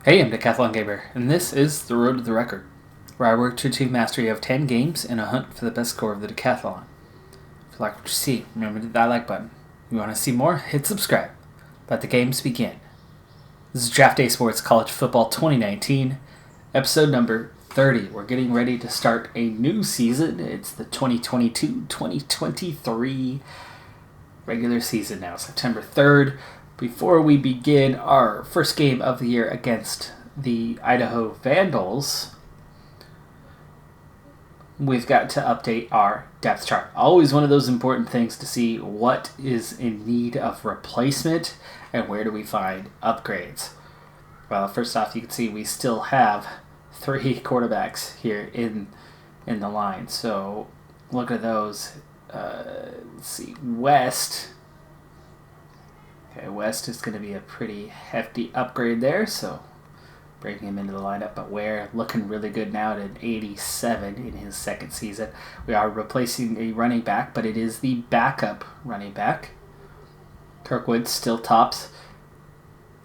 Hey, I'm Decathlon Gamer, and this is The Road to the Record, where I work to achieve mastery of 10 games in a hunt for the best score of the Decathlon. If you like what you see, remember to hit that like button. If you want to see more, hit subscribe. Let the games begin. This is Draft Day Sports College Football 2019, episode number 30. We're getting ready to start a new season. It's the 2022-2023 regular season now, September 3rd. Before we begin our first game of the year against the Idaho Vandals, we've got to update our depth chart. Always one of those important things to see what is in need of replacement and where do we find upgrades. Well, first off, you can see we still have 3 quarterbacks here in the line. So look at those. Let's see, West. Okay, West is going to be a pretty hefty upgrade there, so bringing him into the lineup. But Ware looking really good now at an 87 in his second season. We are replacing a running back, but it is the backup running back. Kirkwood still tops,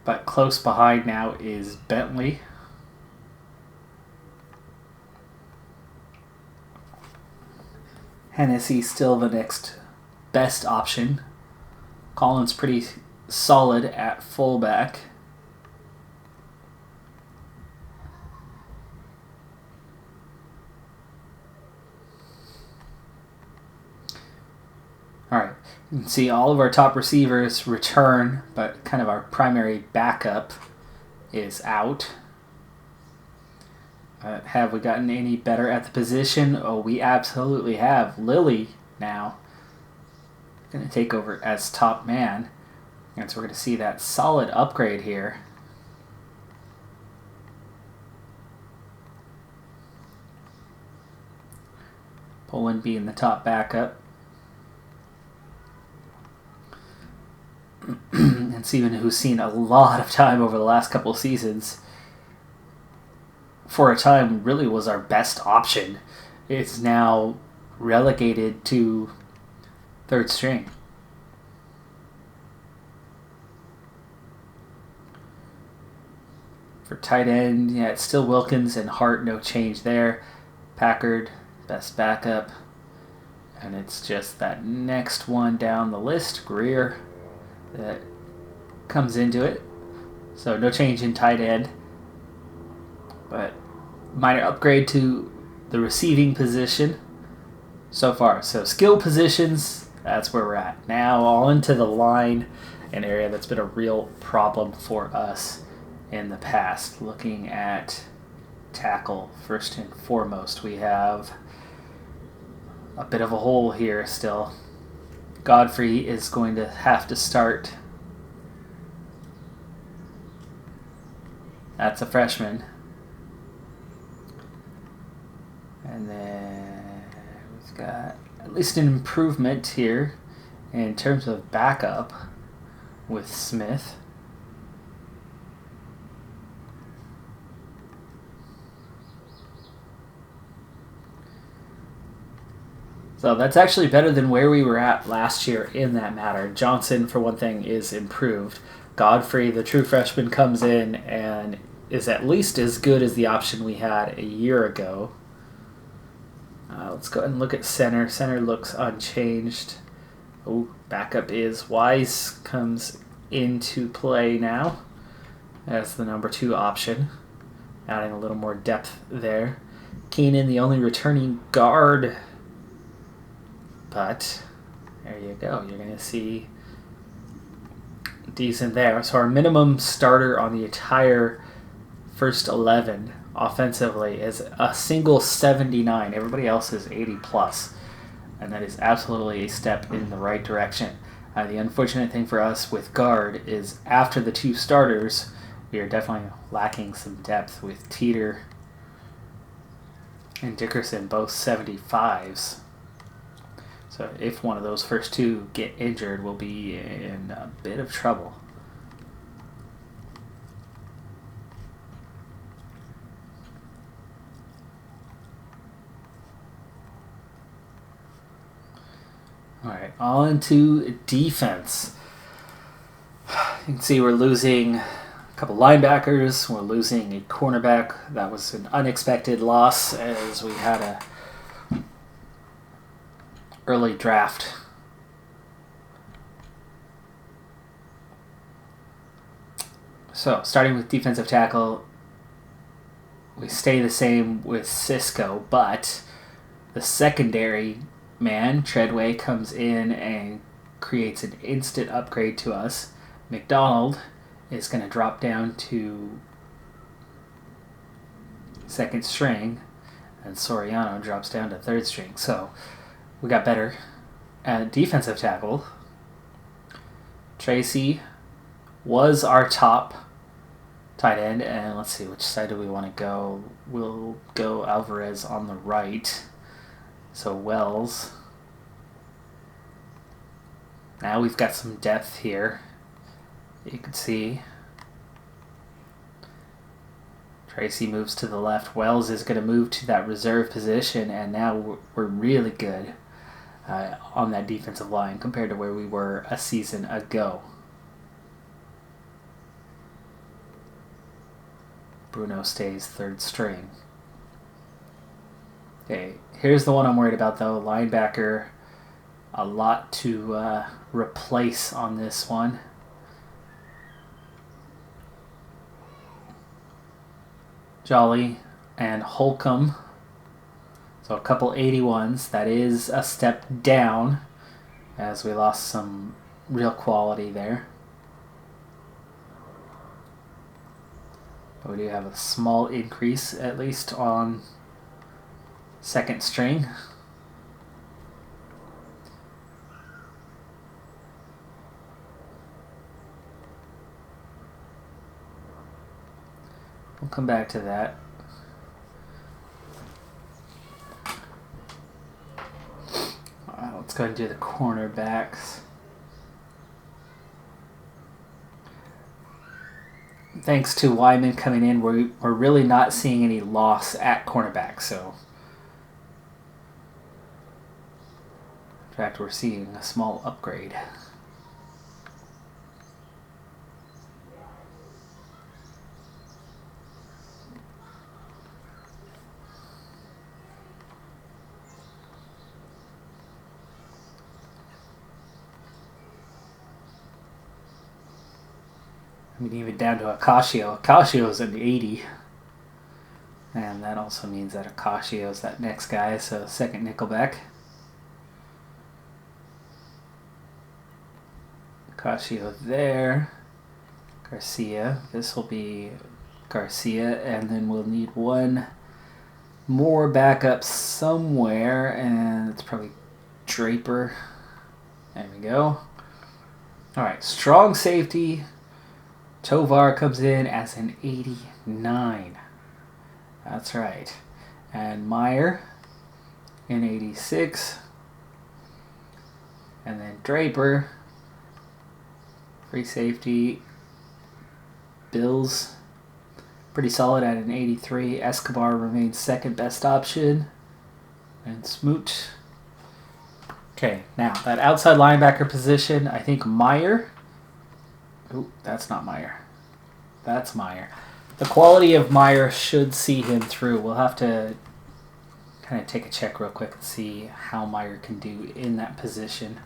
but close behind now is Bentley. Hennessy still the next best option. Collins pretty solid at fullback. Alright, you can see all of our top receivers return, but kind of our primary backup is out. Have we gotten any better at the position? Oh, we absolutely have. Lilly now going to take over as top man. And so we're going to see that solid upgrade here. Poland being the top backup. And Steven, who's seen a lot of time over the last couple of seasons, for a time really was our best option, is now relegated to third string. For tight end, yeah, it's still Wilkins and Hart, no change there. Packard, best backup. And it's just that next one down the list, Greer, that comes into it. So no change in tight end. But minor upgrade to the receiving position so far. So skill positions, that's where we're at. Now on to the line, an area that's been a real problem for us in the past. Looking at tackle, first and foremost, we have a bit of a hole here still. Godfrey is going to have to start. That's a freshman. And then we've got at least an improvement here in terms of backup with Smith. So that's actually better than where we were at last year in that matter. Johnson, for one thing, is improved. Godfrey, the true freshman, comes in and is at least as good as the option we had a year ago. Let's go ahead and look at center. Center looks unchanged. Oh, backup is Wise, comes into play now as the number 2 option, adding a little more depth there. Keenan, the only returning guard. But there you go. You're going to see decent there. So our minimum starter on the entire first 11 offensively is a single 79. Everybody else is 80 plus. And that is absolutely a step in the right direction. The unfortunate thing for us with guard is after the 2 starters, we are definitely lacking some depth with Teeter and Dickerson, both 75s. So if one of those first 2 get injured, we'll be in a bit of trouble. All right, on to defense. You can see we're losing a couple linebackers. We're losing a cornerback. That was an unexpected loss as we had a early draft. So, starting with defensive tackle, we stay the same with Cisco, but the secondary man, Treadway, comes in and creates an instant upgrade to us. McDonald is going to drop down to second string, and Soriano drops down to third string. So we got better at defensive tackle. Tracy was our top tight end, and let's see, which side do we want to go? We'll go Alvarez on the right. So Wells. Now we've got some depth here. You can see Tracy moves to the left. Wells is going to move to that reserve position, and now we're really good on that defensive line compared to where we were a season ago. Bruno stays third string. Okay, here's the one I'm worried about though. Linebacker, a lot to replace on this one. Jolly and Holcomb. So a couple 81s. That is a step down as we lost some real quality there. But we do have a small increase, at least on second string. We'll come back to that. Let's go ahead and do the cornerbacks. Thanks to Wyman coming in, we're really not seeing any loss at cornerback. So, in fact, we're seeing a small upgrade. I mean, even down to Akashio. Akashio's an 80. And that also means that Akashio's that next guy, so second nickelback. Akashio there. Garcia. This will be Garcia, and then we'll need one more backup somewhere, and it's probably Draper. There we go. Alright, strong safety. Tovar comes in as an 89. That's right. And Meyer in 86. And then Draper, free safety. Bills, pretty solid at an 83. Escobar remains second best option. And Smoot. Okay, now that outside linebacker position, I think Meyer. Oh, that's not Meyer. That's Meyer. The quality of Meyer should see him through. We'll have to kind of take a check real quick and see how Meyer can do in that position.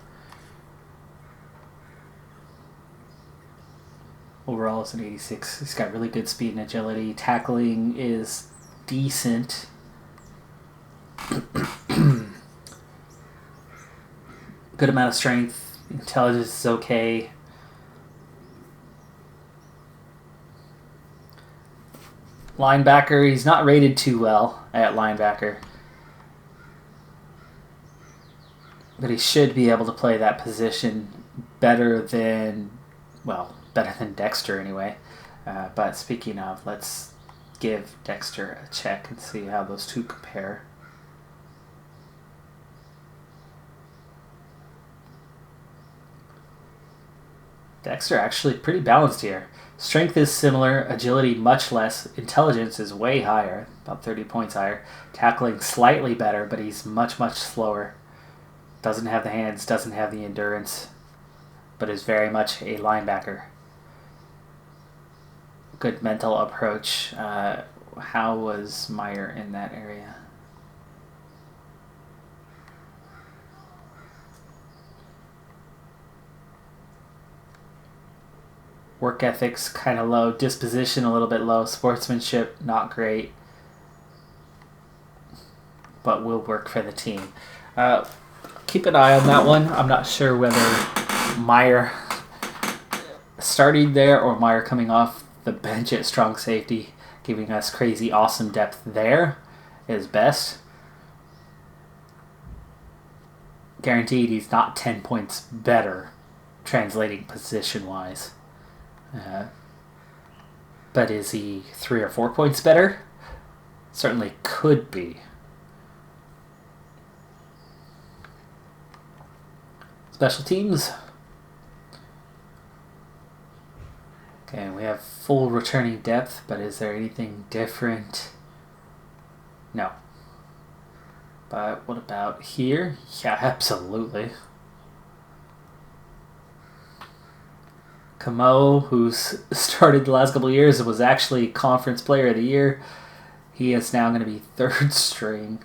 Overall, it's an 86. He's got really good speed and agility. Tackling is decent. Good amount of strength. Intelligence is okay. Linebacker, he's not rated too well at linebacker. But he should be able to play that position better than Dexter anyway. But speaking of, let's give Dexter a check and see how those two compare. Dexter actually pretty balanced here. Strength is similar, agility much less, intelligence is way higher, about 30 points higher. Tackling slightly better, but he's much, much slower. Doesn't have the hands, doesn't have the endurance, but is very much a linebacker. good mental approach. How was Meyer in that area? Work ethics kind of low, disposition a little bit low, sportsmanship not great, but will work for the team. Keep an eye on that one. I'm not sure whether Meyer starting there or Meyer coming off the bench at strong safety, giving us crazy awesome depth there is best. Guaranteed he's not 10 points better translating position-wise. But is he 3 or 4 points better? Certainly could be. Special teams. Okay, we have full returning depth, but is there anything different? No. But what about here? Yeah, absolutely. Camo, who's started the last couple of years and was actually Conference Player of the Year, he is now going to be third string.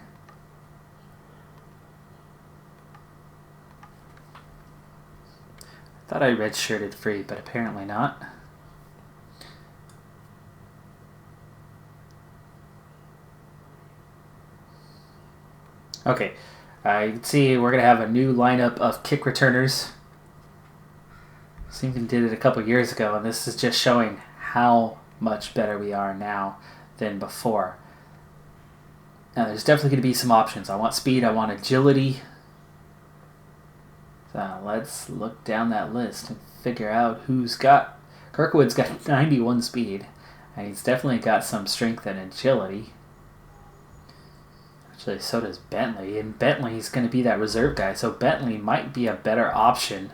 I thought I redshirted free, but apparently not. Okay, you can see we're going to have a new lineup of kick returners. Sinkin did it a couple years ago, and this is just showing how much better we are now than before. Now, there's definitely going to be some options. I want speed, I want agility. So let's look down that list and figure out who's got... Kirkwood's got 91 speed, and he's definitely got some strength and agility. Actually, so does Bentley, and Bentley's going to be that reserve guy, so Bentley might be a better option.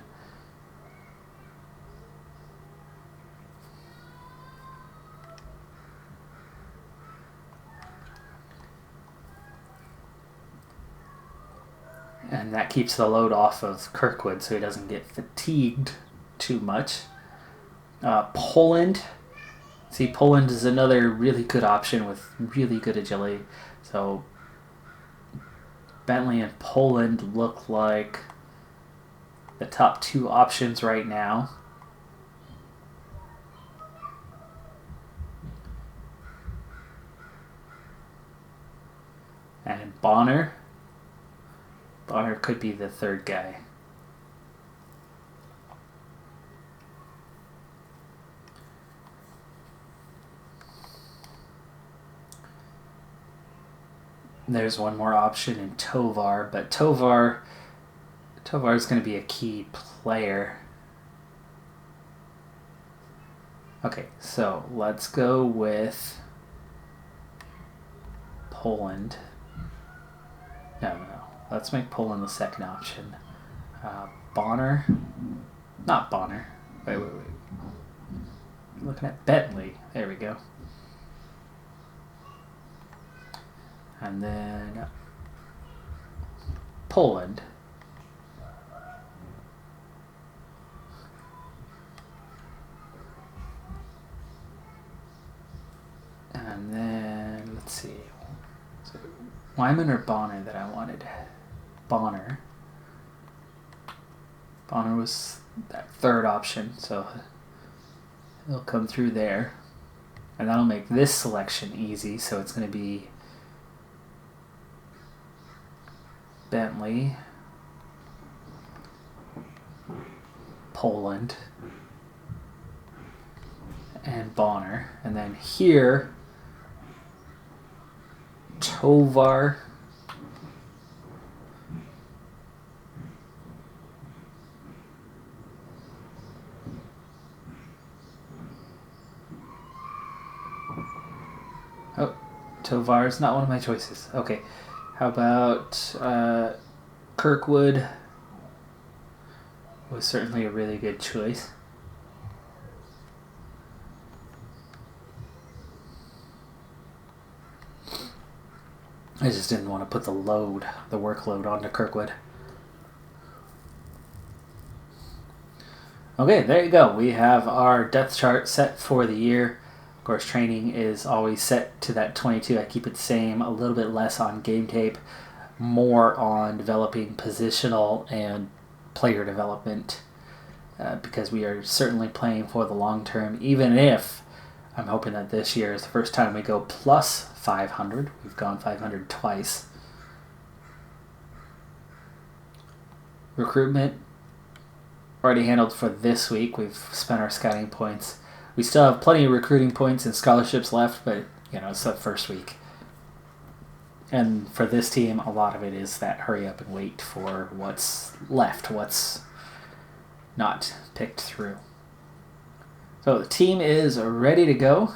And that keeps the load off of Kirkwood so he doesn't get fatigued too much. Poland. See, Poland is another really good option with really good agility. So Bentley and Poland look like the top two options right now. And Bonner. Bonner could be the third guy. There's one more option in Tovar, but Tovar is going to be a key player. Okay, so let's go with Poland. No. Let's make Poland the second option. Bonner. Not Bonner. Wait. I'm looking at Bentley. There we go. And then Poland. And then, let's see. So, Wyman or Bonner that I wanted? Bonner. Bonner was that third option, so he'll come through there. And that'll make this selection easy, so it's going to be Bentley, Poland, and Bonner. And then here, Tovar, Tovar is not one of my choices. Okay, how about Kirkwood? Was certainly a really good choice. I just didn't want to put the workload onto Kirkwood. Okay, there you go. We have our depth chart set for the year. Of course, training is always set to that 22. I keep it the same, a little bit less on game tape, more on developing positional and player development, because we are certainly playing for the long term, even if I'm hoping that this year is the first time we go plus 500. We've gone 500 twice. Recruitment already handled for this week. We've spent our scouting points. We still have plenty of recruiting points and scholarships left, but it's the first week. And for this team, a lot of it is that hurry up and wait for what's left, what's not picked through. So the team is ready to go.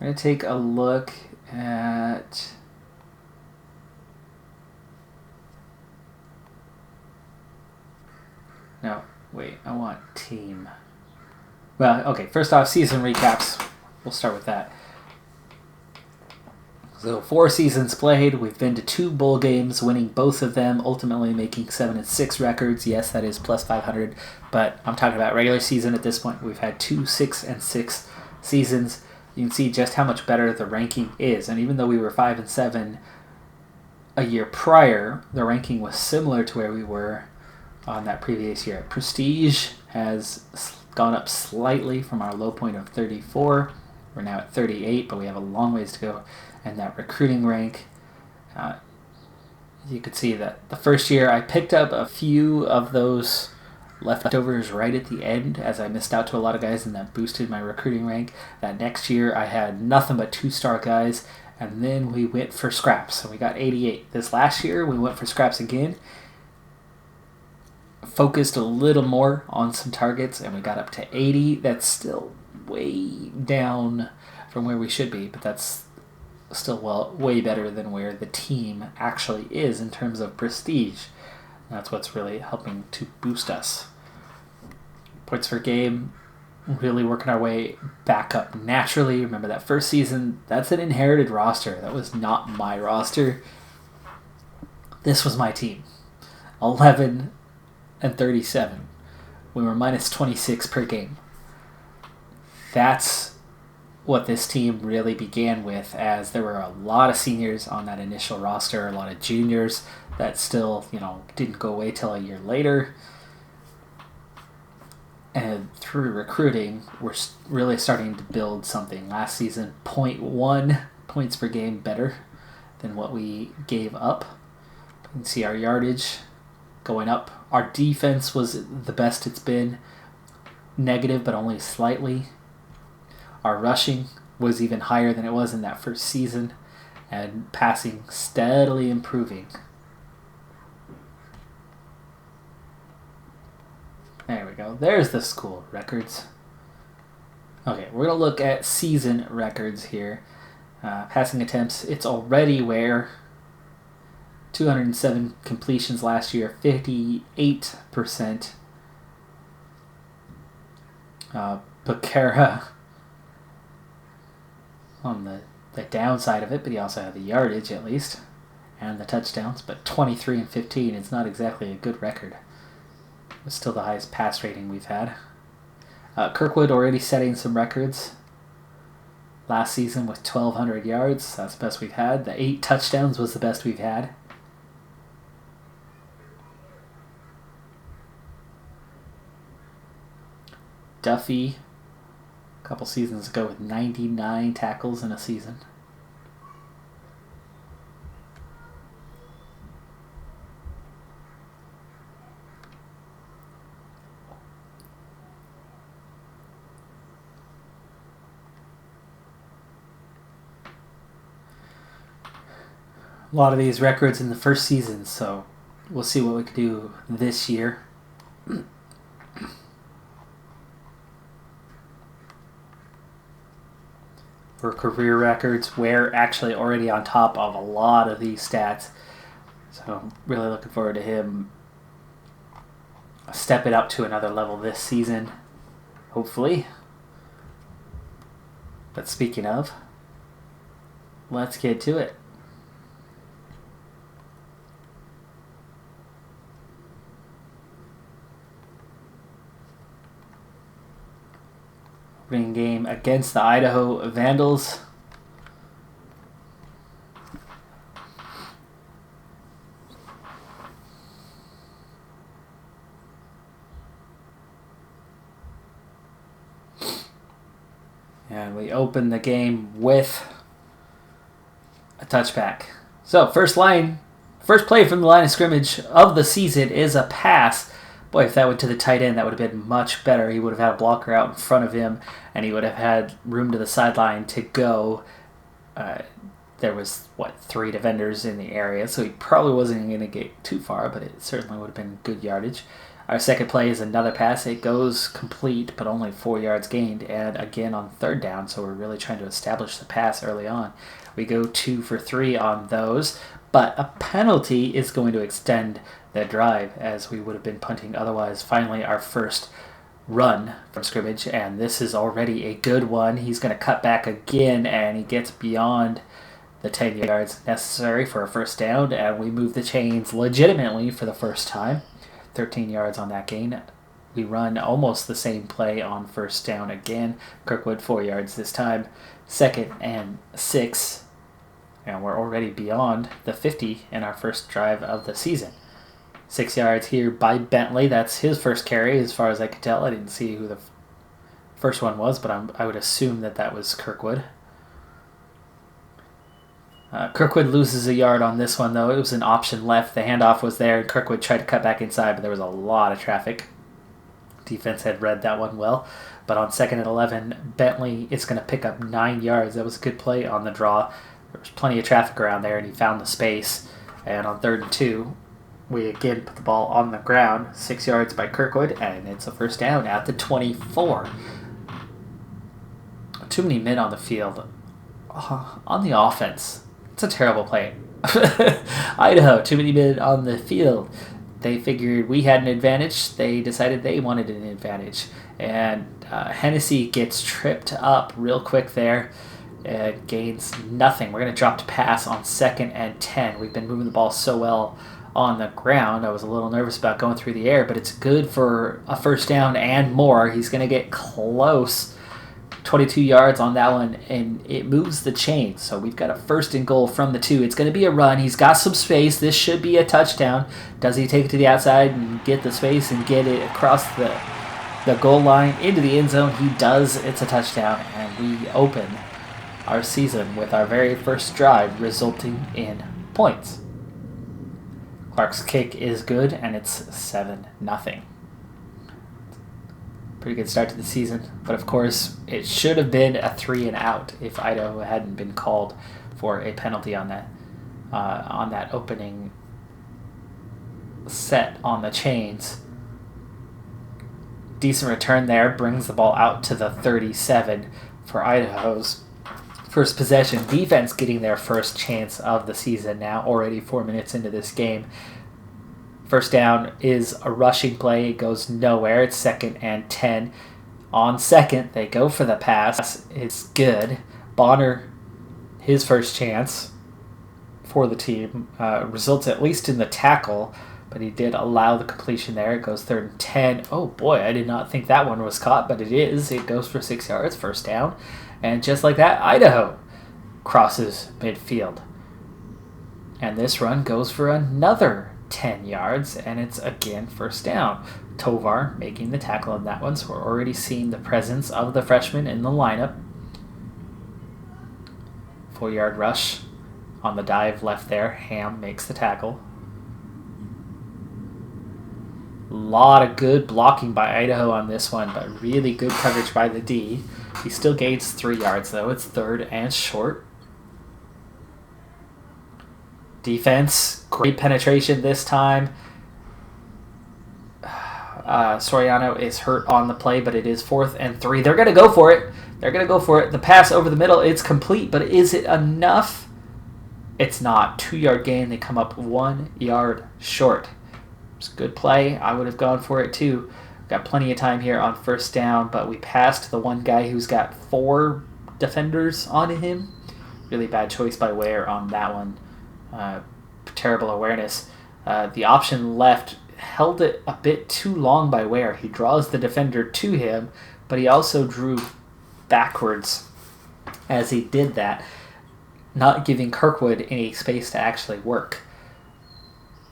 I'm going to take a look at... No, wait, I want team. Well, okay, first off, season recaps. We'll start with that. So 4 seasons played. We've been to 2 bowl games, winning both of them, ultimately making 7-6 records. Yes, that is plus 500, but I'm talking about regular season at this point. We've had 2 6-6 seasons. You can see just how much better the ranking is. And even though we were 5-7 a year prior, the ranking was similar to where we were on that previous year. Prestige has gone up slightly from our low point of 34. We're now at 38, but we have a long ways to go. And that recruiting rank, you could see that the first year I picked up a few of those leftovers right at the end, as I missed out to a lot of guys, and that boosted my recruiting rank. That next year I had nothing but 2-star guys, and then we went for scraps, and we got 88. This last year we went for scraps again, focused a little more on some targets, and we got up to 80. That's way down from where we should be, but that's still way better than where the team actually is in terms of prestige. That's what's really helping to boost us. Points per game, really working our way back up naturally. Remember that first season, that's an inherited roster. That was not my roster. This was my team. 11 and 37. We were minus 26 per game. That's what this team really began with, as there were a lot of seniors on that initial roster, a lot of juniors that still, didn't go away till a year later. And through recruiting, we're really starting to build something. Last season, 0.1 points per game better than what we gave up. You can see our yardage going up. Our defense was the best it's been. Negative, but only slightly. Our rushing was even higher than it was in that first season, and passing steadily improving. There we go. There's the school records. Okay, we're going to look at season records here. Passing attempts, it's already where 207 completions last year, 58%. Becerra on the downside of it, but he also had the yardage at least, and the touchdowns, but 23 and 15 is not exactly a good record. It's still the highest pass rating we've had. Kirkwood already setting some records. Last season with 1,200 yards, that's the best we've had. The 8 touchdowns was the best we've had. Duffy, a couple seasons ago, with 99 tackles in a season. A lot of these records in the first season, so we'll see what we can do this year. For career records, we're actually already on top of a lot of these stats. So I'm really looking forward to him step it up to another level this season, hopefully. But speaking of, let's get to it. opening game against the Idaho Vandals. And we open the game with a touchback. So first play from the line of scrimmage of the season is a pass. Boy, if that went to the tight end, that would have been much better. He would have had a blocker out in front of him, and he would have had room to the sideline to go. There was, 3 defenders in the area, so he probably wasn't going to get too far, but it certainly would have been good yardage. Our second play is another pass. It goes complete, but only 4 yards gained, and again on third down, so we're really trying to establish the pass early on. We go 2 for 3 on those, but a penalty is going to extend the drive as we would have been punting otherwise. Finally, our first run from scrimmage, and this is already a good one. He's going to cut back again, and he gets beyond the 10 yards necessary for a first down, and we move the chains legitimately for the first time. 13 yards on that gain. We run almost the same play on first down again. Kirkwood 4 yards this time. 2nd and 6. And we're already beyond the 50 in our first drive of the season. 6 yards here by Bentley. That's his first carry as far as I could tell. I didn't see who the first one was, but I would assume that was Kirkwood. Kirkwood loses a yard on this one, though. It was an option left. The handoff was there. Kirkwood tried to cut back inside, but there was a lot of traffic. Defense had read that one well. But on 2nd and 11, Bentley is going to pick up 9 yards. That was a good play on the draw. There was plenty of traffic around there, and he found the space. And on 3rd and 2, we again put the ball on the ground. 6 yards by Kirkwood, and it's a first down at the 24. Too many men on the field. On the offense. It's a terrible play. Idaho, too many men on the field. They figured we had an advantage. They decided they wanted an advantage. And Hennessy gets tripped up real quick there. Gains nothing. We're going to drop to pass on 2nd and 10. We've been moving the ball so well on the ground. I was a little nervous about going through the air, but it's good for a first down and more. He's going to get close. 22 yards on that one, and it moves the chain. So we've got a 1st and goal from the 2. It's going to be a run. He's got some space. This should be a touchdown. Does he take it to the outside and get the space and get it across the goal line into the end zone? He does. It's a touchdown, and we open our season with our very first drive resulting in points. Clark's kick is good, and it's 7-0. Pretty good start to the season, but of course it should have been a 3 and out if Idaho hadn't been called for a penalty on that opening set on the chains. Decent return there, brings the ball out to the 37 for Idaho's first possession. Defense getting their first chance of the season now, already 4 minutes into this game. First down is a rushing play. It goes nowhere. It's 2nd and 10. On 2nd, they go for the pass. It's good. Bonner, his first chance for the team, results at least in the tackle, but he did allow the completion there. It goes 3rd and 10. Oh boy, I did not think that one was caught, but it is. It goes for 6 yards, first down. And just like that, Idaho crosses midfield. And this run goes for another 10 yards, and it's again first down. Tovar making the tackle on that one, so we're already seeing the presence of the freshman in the lineup. 4-yard rush on the dive left there. Ham makes the tackle. A lot of good blocking by Idaho on this one, but really good coverage by the D. He still gains 3 yards, though. It's 3rd and short. Defense, great penetration this time. Soriano is hurt on the play, but it is 4th and 3. They're going to go for it. The pass over the middle, it's complete, but is it enough? It's not. 2-yard gain. They come up 1 yard short. It's a good play. I would have gone for it too. Got plenty of time here on first down, but we passed the one guy who's got 4 defenders on him. Really bad choice by Ware on that one. Terrible awareness. The option left held it a bit too long by Ware. He draws the defender to him, but he also drew backwards as he did that, not giving Kirkwood any space to actually work.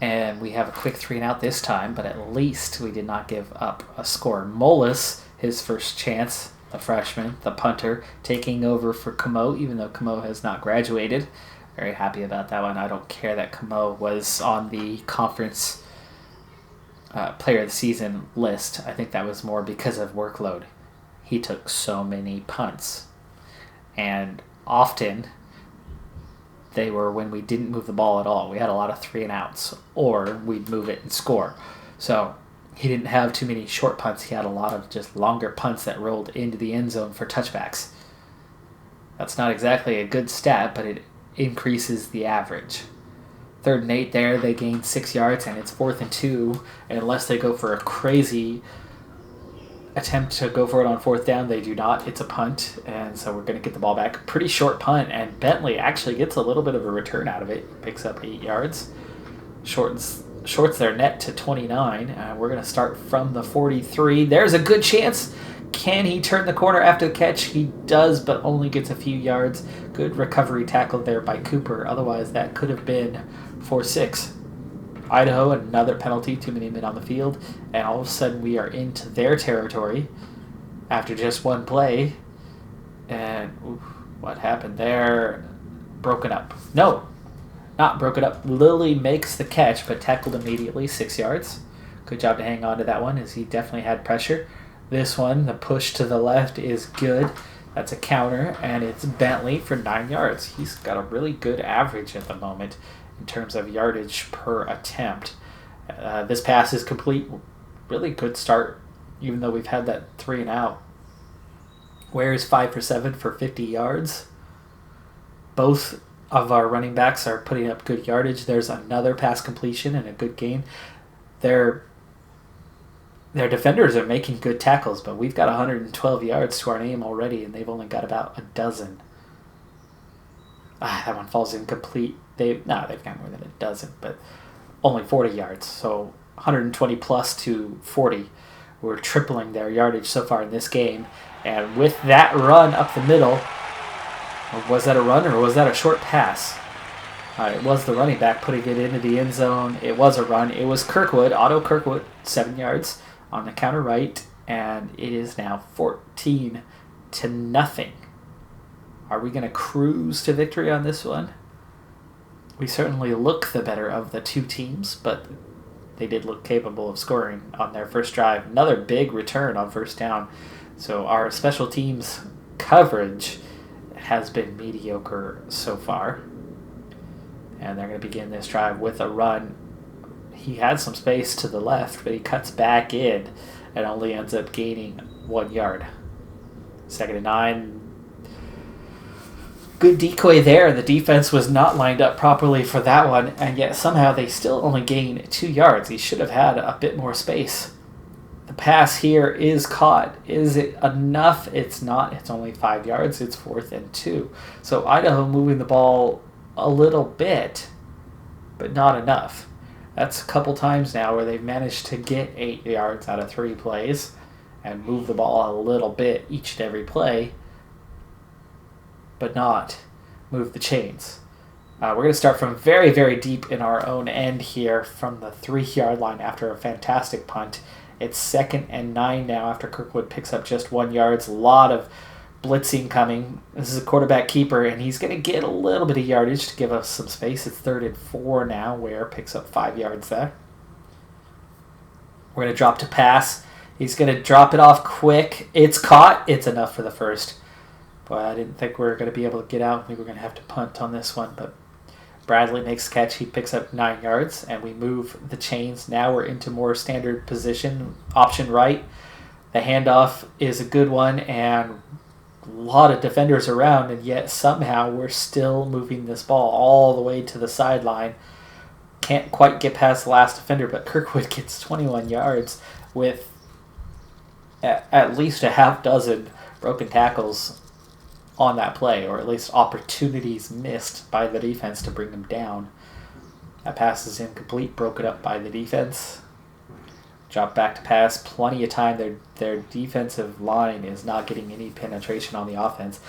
And we have a quick 3-and-out this time, but at least we did not give up a score. Molis, his first chance, the freshman, the punter, taking over for Camo, even though Camo has not graduated. Very happy about that one. I don't care that Camo was on the conference player of the season list. I think that was more because of workload. He took so many punts. And often they were when we didn't move the ball at all. We had a lot of 3-and-outs, or we'd move it and score. So he didn't have too many short punts. He had a lot of just longer punts that rolled into the end zone for touchbacks. That's not exactly a good stat, but it increases the average. 3rd and 8 there, they gained 6 yards, and it's 4th and 2. And unless they go for a crazy attempt to go for it on 4th down, they do not. It's a punt, and so we're going to get the ball back. Pretty short punt, and Bentley actually gets a little bit of a return out of it. Picks up 8 yards. Shorts their net to 29. We're going to start from the 43. There's a good chance. Can he turn the corner after the catch? He does, but only gets a few yards. Good recovery tackle there by Cooper. Otherwise, that could have been 4-6. Idaho, another penalty, too many men on the field, and all of a sudden we are into their territory after just one play. And what happened there? Broken up. No, not broken up. Lilly makes the catch, but tackled immediately, 6 yards. Good job to hang on to that one, as he definitely had pressure. This one, the push to the left, is good. That's a counter, and it's Bentley for 9 yards. He's got a really good average at the moment in terms of yardage per attempt. This pass is complete. Really good start, even though we've had that 3-and-out. Ware is 5 for 7 for 50 yards. Both of our running backs are putting up good yardage. There's another pass completion and a good gain. Their defenders are making good tackles, but we've got 112 yards to our name already, and they've only got about a dozen. That one falls incomplete. They've got more than a dozen, but only 40 yards. So 120 plus to 40. We're tripling their yardage so far in this game. And with that run up the middle, was that a run or was that a short pass? It was the running back putting it into the end zone. It was a run. It was Kirkwood, Otto Kirkwood, 7 yards on the counter right, and it is now 14-0. Are we going to cruise to victory on this one? We certainly look the better of the two teams, but they did look capable of scoring on their first drive. Another big return on 1st down. So our special teams coverage has been mediocre so far. And they're going to begin this drive with a run. He had some space to the left, but he cuts back in and only ends up gaining 1 yard. 2nd and 9. Good decoy there. The defense was not lined up properly for that one, and yet somehow they still only gain 2 yards. He should have had a bit more space. The pass here is caught. Is it enough? It's not. It's only 5 yards. It's 4th and 2. So Idaho moving the ball a little bit, but not enough. That's a couple times now where they've managed to get 8 yards out of 3 plays and move the ball a little bit each and every play, but not move the chains. We're going to start from very, very deep in our own end here from the 3-yard line after a fantastic punt. It's 2nd and 9 now after Kirkwood picks up just 1 yard. A lot of blitzing coming. This is a quarterback keeper, and he's going to get a little bit of yardage to give us some space. It's 3rd and 4 now. Ware picks up 5 yards there. We're going to drop to pass. He's going to drop it off quick. It's caught. It's enough for the first. Boy, I didn't think we were going to be able to get out. We were going to have to punt on this one, but Bradley makes a catch. He picks up 9 yards, and we move the chains. Now we're into more standard position, option right. The handoff is a good one, and a lot of defenders around, and yet somehow we're still moving this ball all the way to the sideline. Can't quite get past the last defender, but Kirkwood gets 21 yards with at least a half dozen broken tackles on that play, or at least opportunities missed by the defense to bring them down. That pass is incomplete, broken up by the defense. Drop back to pass, plenty of time. Their defensive line is not getting any penetration on the offense.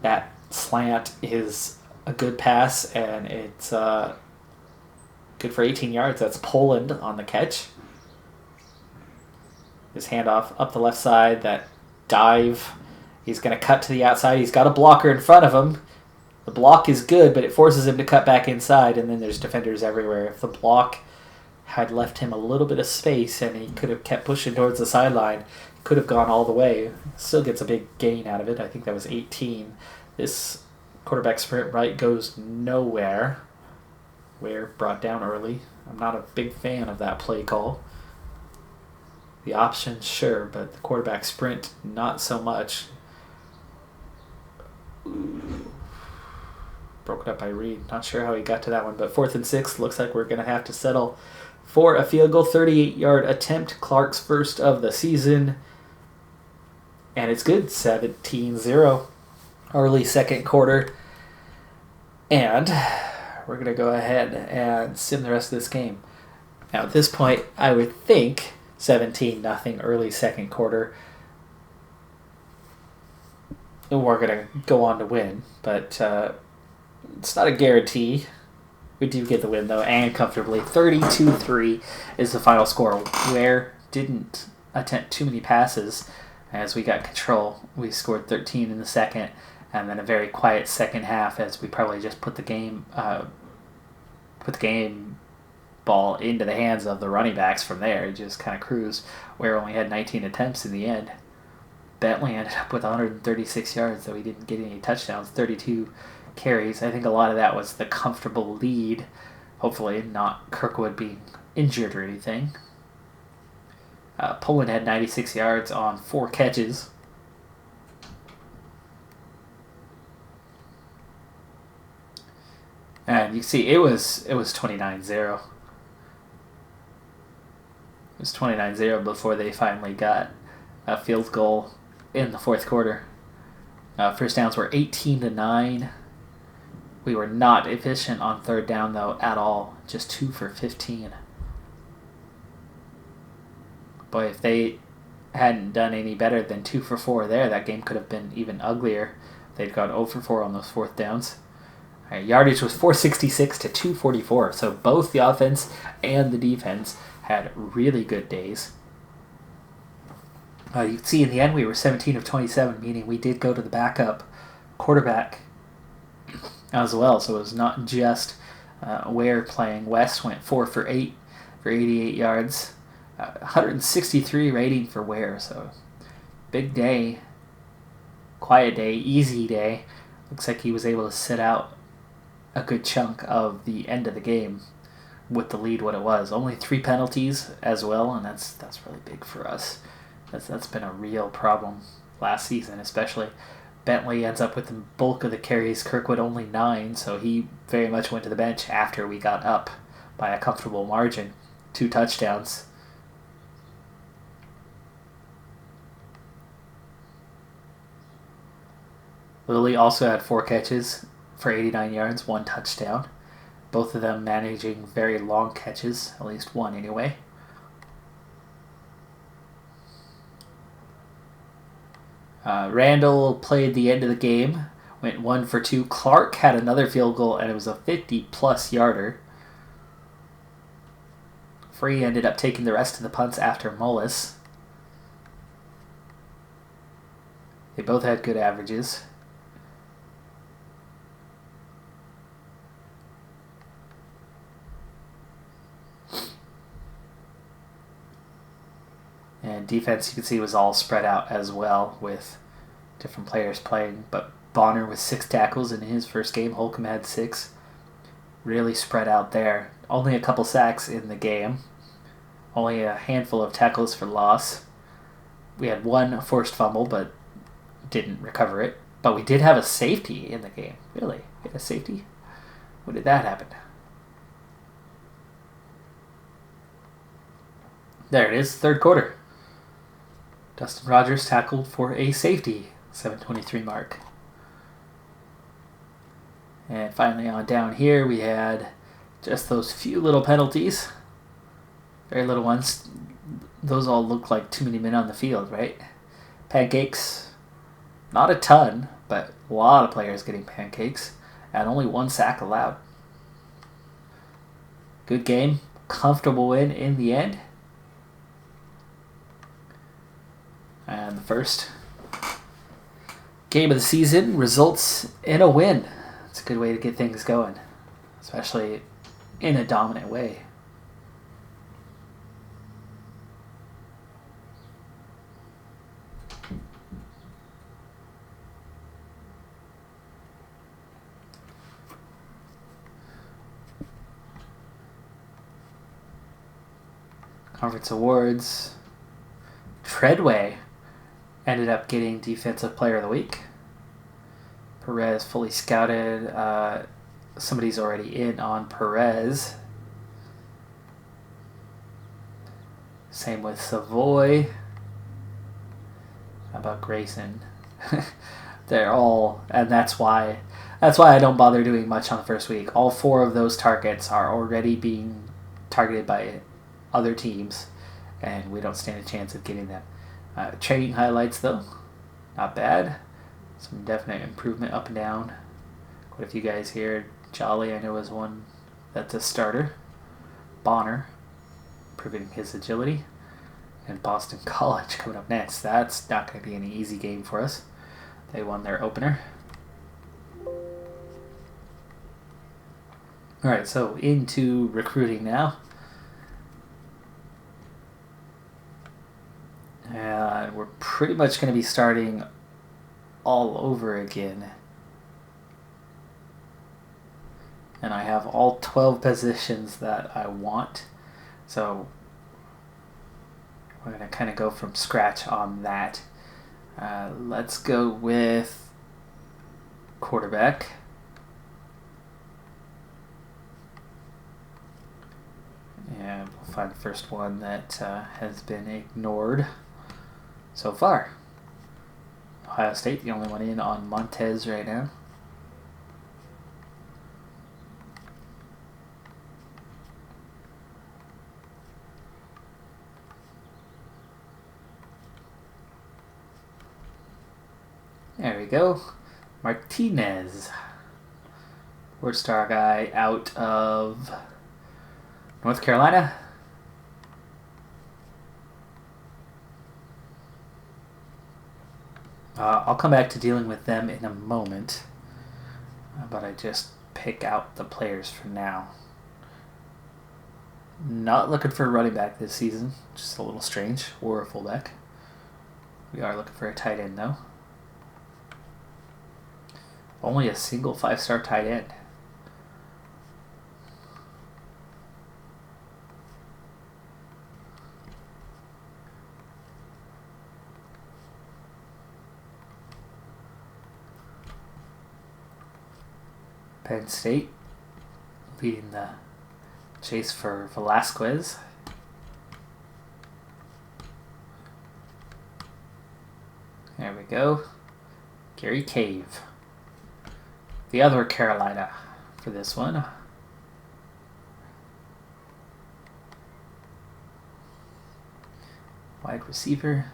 That slant is a good pass, and it's good for 18 yards. That's Poland on the catch. His handoff up the left side, that dive. He's going to cut to the outside. He's got a blocker in front of him. The block is good, but it forces him to cut back inside, and then there's defenders everywhere. If the block had left him a little bit of space and he could have kept pushing towards the sideline, could have gone all the way. Still gets a big gain out of it. I think that was 18. This quarterback sprint right goes nowhere. Ware brought down early. I'm not a big fan of that play call. The option, sure, but the quarterback sprint, not so much. Ooh. Broken up by Reed. Not sure how he got to that one, but 4th and 6. Looks like we're going to have to settle for a field goal. 38-yard attempt. Clark's first of the season. And it's good. 17-0. Early second quarter. And we're going to go ahead and sim the rest of this game. Now, at this point, I would think 17-0 early second quarter. We're going to go on to win, but it's not a guarantee. We do get the win, though, and comfortably. 32-3 is the final score. Ware didn't attempt too many passes as we got control. We scored 13 in the second, and then a very quiet second half as we probably just put the game ball into the hands of the running backs from there. Just kind of cruised. Ware only had 19 attempts in the end. Bentley ended up with 136 yards, though he didn't get any touchdowns. 32 carries. I think a lot of that was the comfortable lead. Hopefully not Kirkwood being injured or anything. Poland had 96 yards on 4 catches. And you see it was 29-0. It was 29-0 before they finally got a field goal in the fourth quarter. First downs were 18-9. We were not efficient on third down, though, at all. Just 2 for 15. Boy, if they hadn't done any better than 2 for 4 there, that game could have been even uglier. They'd gone 0 for 4 on those fourth downs. Yardage was 466 to 244, so both the offense and the defense had really good days. You can see in the end we were 17 of 27, meaning we did go to the backup quarterback as well. So it was not just Ware playing. West went 4 for 8 for 88 yards. 163 rating for Ware. So big day, quiet day, easy day. Looks like he was able to sit out a good chunk of the end of the game with the lead what it was. Only 3 penalties as well, and that's really big for us. That's been a real problem last season, especially. Bentley ends up with the bulk of the carries. Kirkwood only 9, so he very much went to the bench after we got up by a comfortable margin. 2 touchdowns. Lilly also had 4 catches for 89 yards, 1 touchdown. Both of them managing very long catches, at least one anyway. Randall played the end of the game, went 1 for 2. Clark had another field goal, and it was a 50-plus yarder. Free ended up taking the rest of the punts after Mullis. They both had good averages. And defense, you can see, was all spread out as well with different players playing. But Bonner with 6 tackles in his first game. Holcomb had 6. Really spread out there. Only a couple sacks in the game. Only a handful of tackles for loss. We had 1 forced fumble, but didn't recover it. But we did have a safety in the game. Really? We had a safety? When did that happen? There it is, third quarter. Dustin Rogers tackled for a safety, 7:23 mark. And finally on down here, we had just those few little penalties. Very little ones. those all look like too many men on the field, right? Pancakes, not a ton, but a lot of players getting pancakes, and only 1 sack allowed. Good game, comfortable win in the end. And the first game of the season results in a win. It's a good way to get things going, especially in a dominant way. Conference awards. Treadway ended up getting Defensive Player of the Week. Perez fully scouted. Somebody's already in on Perez. Same with Savoy. How about Grayson? They're all, and that's why I don't bother doing much on the first week. All 4 of those targets are already being targeted by other teams, and we don't stand a chance of getting them. Training highlights, though, not bad. Some definite improvement up and down. Quite a few guys here. Jolly, I know, is one that's a starter. Bonner, improving his agility. And Boston College coming up next. That's not going to be any easy game for us. They won their opener. Alright, so into recruiting now. And we're pretty much going to be starting all over again. And I have all 12 positions that I want. So we're going to kind of go from scratch on that. Let's go with quarterback. And we'll find the first one that has been ignored so far. Ohio State, the only one in on Montez right now. There we go. Martinez. 4-star guy out of North Carolina. I'll come back to dealing with them in a moment, but I just pick out the players for now. Not looking for a running back this season, just a little strange, or a fullback. We are looking for a tight end, though. Only a single 5-star tight end. Penn State leading the chase for Velasquez. There we go. Gary Cave. The other Carolina for this one. Wide receiver.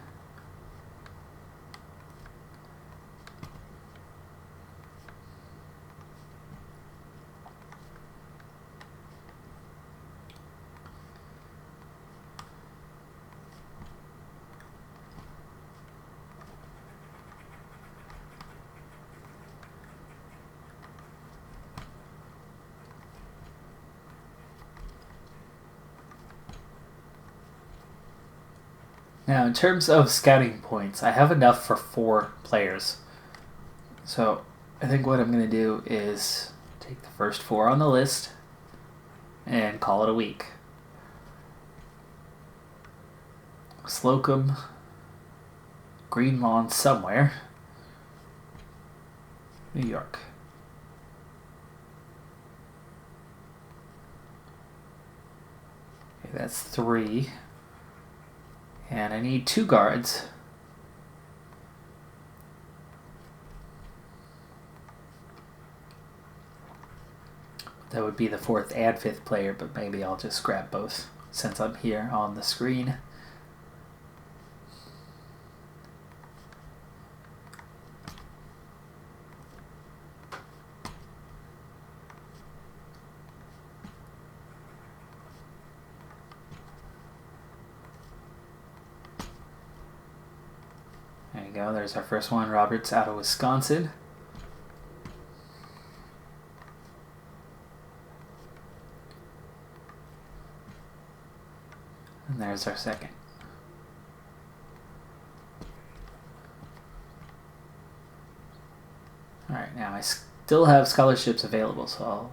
Now, in terms of scouting points, I have enough for 4 players. So, I think what I'm going to do is take the first 4 on the list and call it a week. Slocum, Greenlawn somewhere, New York. Okay, that's 3. And I need 2 guards. That would be the 4th and 5th player, but maybe I'll just grab both since I'm here on the screen. go. There's our first one. Roberts out of Wisconsin. And there's our second. Alright, now I still have scholarships available, so I'll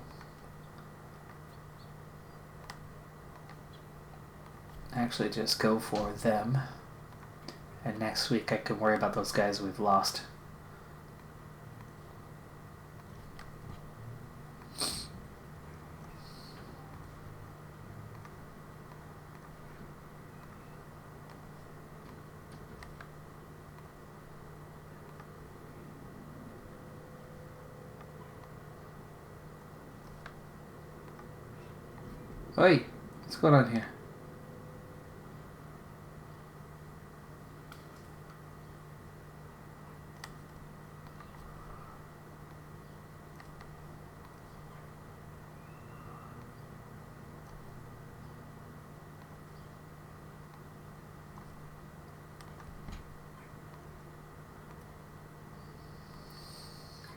actually just go for them. And next week I can worry about those guys we've lost. Oi, what's going on here?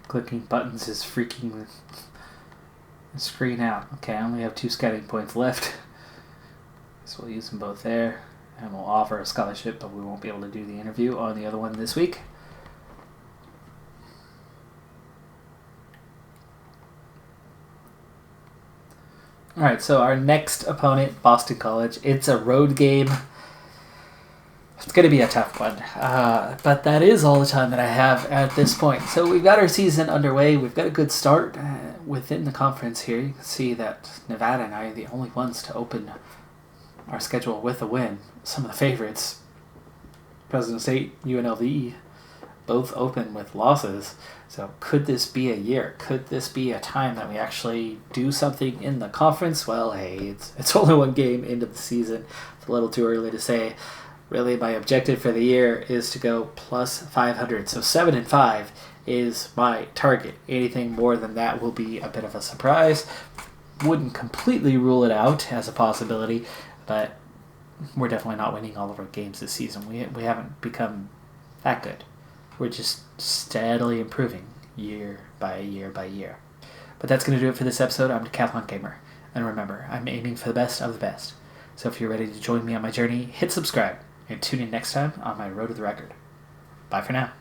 Clicking buttons is freaking the screen out. Okay, I only have 2 scouting points left. So we'll use them both there. And we'll offer a scholarship, but we won't be able to do the interview on the other one this week. Alright, so our next opponent, Boston College. It's a road game. It's going to be a tough one, but that is all the time that I have at this point. So we've got our season underway. We've got a good start within the conference here. You can see that Nevada and I are the only ones to open our schedule with a win. Some of the favorites, Fresno State, UNLV, both open with losses. So could this be a year? Could this be a time that we actually do something in the conference? Well, hey, it's only one game into the season. It's a little too early to say. Really, my objective for the year is to go plus 500. So 7-5 is my target. Anything more than that will be a bit of a surprise. Wouldn't completely rule it out as a possibility, but we're definitely not winning all of our games this season. We haven't become that good. We're just steadily improving year by year by year. But that's going to do it for this episode. I'm Decathlon Gamer. And remember, I'm aiming for the best of the best. So if you're ready to join me on my journey, hit subscribe. And tune in next time on my Road to the Record. Bye for now.